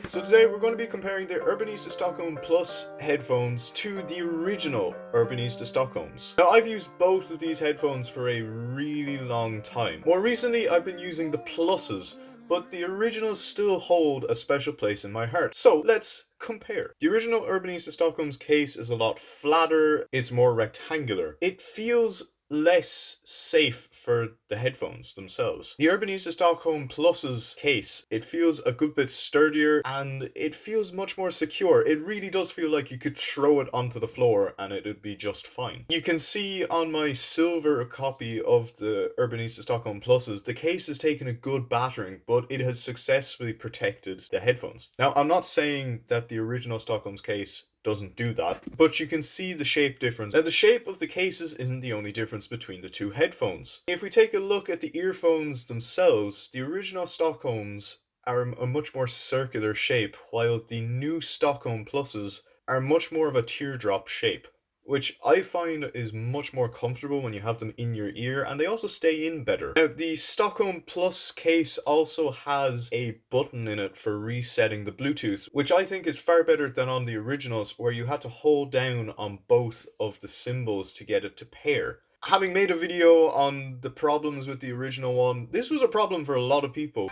So today we're going to be comparing the Urbanista Stockholm Plus headphones to the original Urbanista Stockholms. Now I've used both of these headphones for a really long time. More recently I've been using the Pluses, but the originals still hold a special place in my heart. So let's compare. The original Urbanista Stockholm's case is a lot flatter, it's more rectangular. It feels less safe for the headphones themselves. The Urbanista Stockholm Plus's case, it feels a good bit sturdier and it feels much more secure. It really does feel like you could throw it onto the floor and it would be just fine. You can see on my silver copy of the Urbanista Stockholm Pluses, the case has taken a good battering, but it has successfully protected the headphones. Now, I'm not saying that the original Stockholm's case doesn't do that, but you can see the shape difference. Now the shape of the cases isn't the only difference between the two headphones. If we take a look at the earphones themselves, the original Stockholms are a much more circular shape, while the new Stockholm Pluses are much more of a teardrop shape, which I find is much more comfortable when you have them in your ear, and they also stay in better. Now, the Stockholm Plus case also has a button in it for resetting the Bluetooth, which I think is far better than on the originals, where you had to hold down on both of the symbols to get it to pair. Having made a video on the problems with the original one, this was a problem for a lot of people.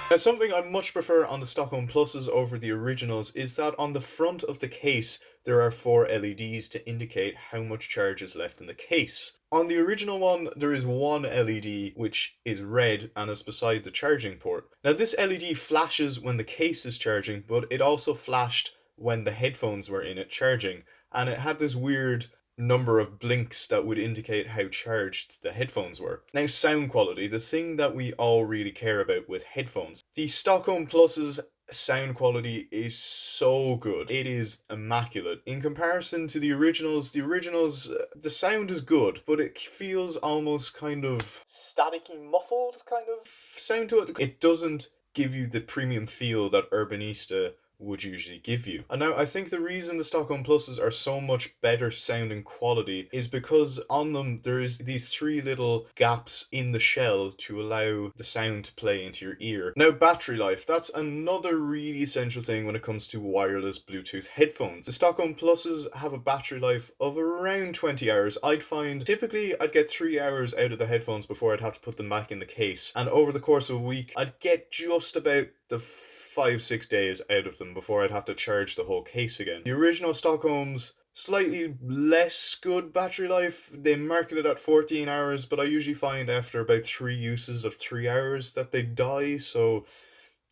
Now, something I much prefer on the Stockholm Pluses over the originals is that on the front of the case there are 4 LEDs to indicate how much charge is left in the case. On the original one there is one LED which is red and is beside the charging port. Now this LED flashes when the case is charging, but it also flashed when the headphones were in it charging, and it had this weird number of blinks that would indicate how charged the headphones were. Now, sound quality, the thing that we all really care about with headphones. The Stockholm Plus's sound quality is so good. It is immaculate. In comparison to the originals, the sound is good, but it feels almost kind of staticky, muffled kind of sound to it. It doesn't give you the premium feel that Urbanista would usually give you. And now I think the reason the Stockholm Pluses are so much better sounding quality is because on them there is these 3 little gaps in the shell to allow the sound to play into your ear. Now, battery life, that's another really essential thing when it comes to wireless Bluetooth headphones. The Stockholm Pluses have a battery life of around 20 hours. I'd find typically I'd get 3 hours out of the headphones before I'd have to put them back in the case, and over the course of a week I'd get just about the 5-6 days out of them before I'd have to charge the whole case again. The original Stockholm's slightly less good battery life. They market it at 14 hours, but I usually find after about 3 uses of 3 hours that they die, so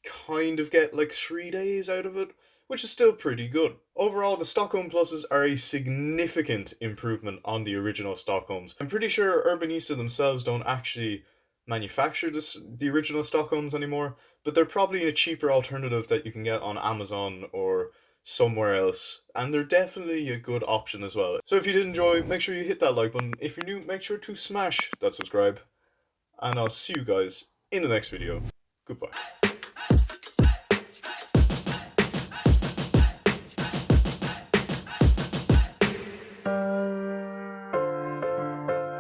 kind of get like 3 days out of it, which is still pretty good. Overall, the Stockholm Pluses are a significant improvement on the original Stockholms. I'm pretty sure Urbanista themselves don't actually manufacture the original Stockholms anymore, but they're probably a cheaper alternative that you can get on Amazon or somewhere else, and they're definitely a good option as well. So if you did enjoy, make sure you hit that like button. If you're new, make sure to smash that subscribe, and I'll see you guys in the next video. Goodbye.